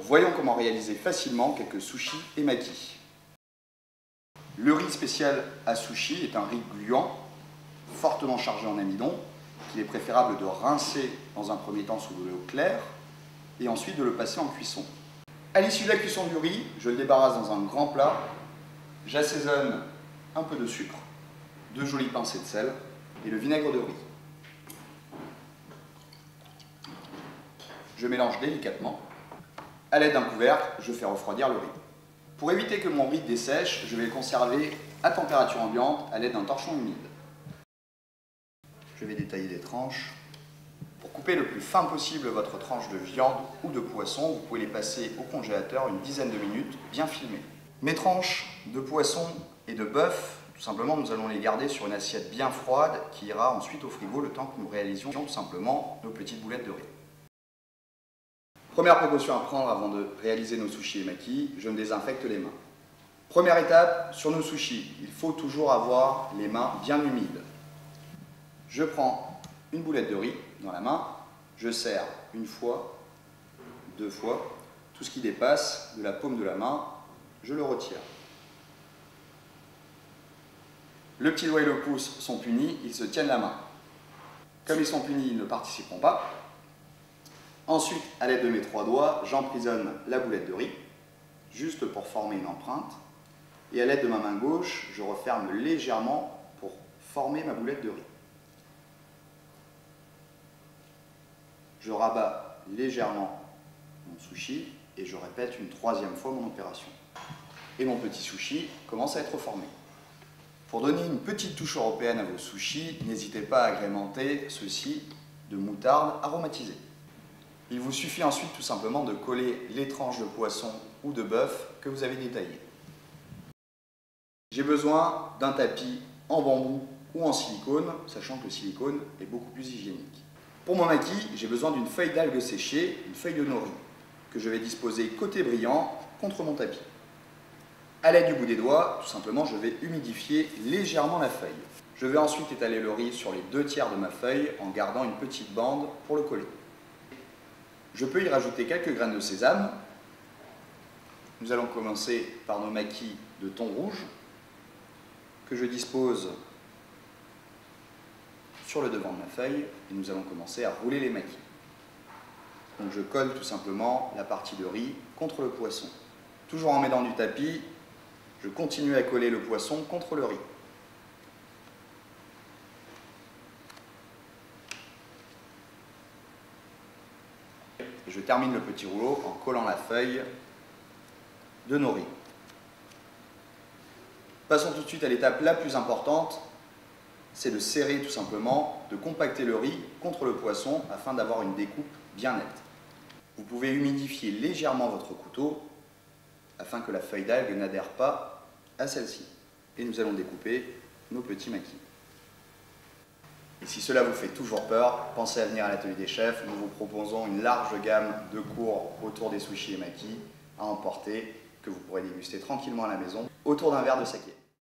voyons comment réaliser facilement quelques sushis et makis. Le riz spécial à sushi est un riz gluant, fortement chargé en amidon, qu'il est préférable de rincer dans un premier temps sous de l'eau claire et ensuite de le passer en cuisson. À l'issue de la cuisson du riz, je le débarrasse dans un grand plat, j'assaisonne un peu de sucre, 2 jolies pincées de sel et le vinaigre de riz. Je mélange délicatement. À l'aide d'un couvercle, je fais refroidir le riz. Pour éviter que mon riz dessèche, je vais le conserver à température ambiante à l'aide d'un torchon humide. Je vais détailler des tranches. Pour couper le plus fin possible votre tranche de viande ou de poisson, vous pouvez les passer au congélateur une dizaine de minutes, bien filmées. Mes tranches de poisson et de bœuf, tout simplement, nous allons les garder sur une assiette bien froide qui ira ensuite au frigo le temps que nous réalisions tout simplement nos petites boulettes de riz. Première précaution à prendre avant de réaliser nos sushis et makis, je me désinfecte les mains. Première étape, sur nos sushis, il faut toujours avoir les mains bien humides. Je prends une boulette de riz dans la main, je serre une fois, 2 fois, tout ce qui dépasse de la paume de la main, je le retire. Le petit doigt et le pouce sont unis, ils se tiennent la main. Comme ils sont unis, ils ne participeront pas. Ensuite, à l'aide de mes 3 doigts, j'emprisonne la boulette de riz, juste pour former une empreinte. Et à l'aide de ma main gauche, je referme légèrement pour former ma boulette de riz. Je rabats légèrement mon sushi et je répète une 3e fois mon opération. Et mon petit sushi commence à être formé. Pour donner une petite touche européenne à vos sushis, n'hésitez pas à agrémenter ceux-ci de moutarde aromatisée. Il vous suffit ensuite tout simplement de coller les tranches de poisson ou de bœuf que vous avez détaillées. J'ai besoin d'un tapis en bambou ou en silicone, sachant que le silicone est beaucoup plus hygiénique. Pour mon maki, j'ai besoin d'une feuille d'algue séchée, une feuille de nori, que je vais disposer côté brillant contre mon tapis. À l'aide du bout des doigts, tout simplement, je vais humidifier légèrement la feuille. Je vais ensuite étaler le riz sur les 2/3 de ma feuille en gardant une petite bande pour le coller. Je peux y rajouter quelques graines de sésame. Nous allons commencer par nos makis de thon rouge que je dispose sur le devant de ma feuille et nous allons commencer à rouler les makis. Donc je colle tout simplement la partie de riz contre le poisson. Toujours en m'aidant du tapis, je continue à coller le poisson contre le riz. Et je termine le petit rouleau en collant la feuille de nori. Passons tout de suite à l'étape la plus importante, c'est de serrer tout simplement, de compacter le riz contre le poisson afin d'avoir une découpe bien nette. Vous pouvez humidifier légèrement votre couteau afin que la feuille d'algue n'adhère pas à celle-ci. Et nous allons découper nos petits makis. Et si cela vous fait toujours peur, pensez à venir à l'atelier des chefs. Nous vous proposons une large gamme de cours autour des sushis et makis à emporter que vous pourrez déguster tranquillement à la maison autour d'un verre de saké.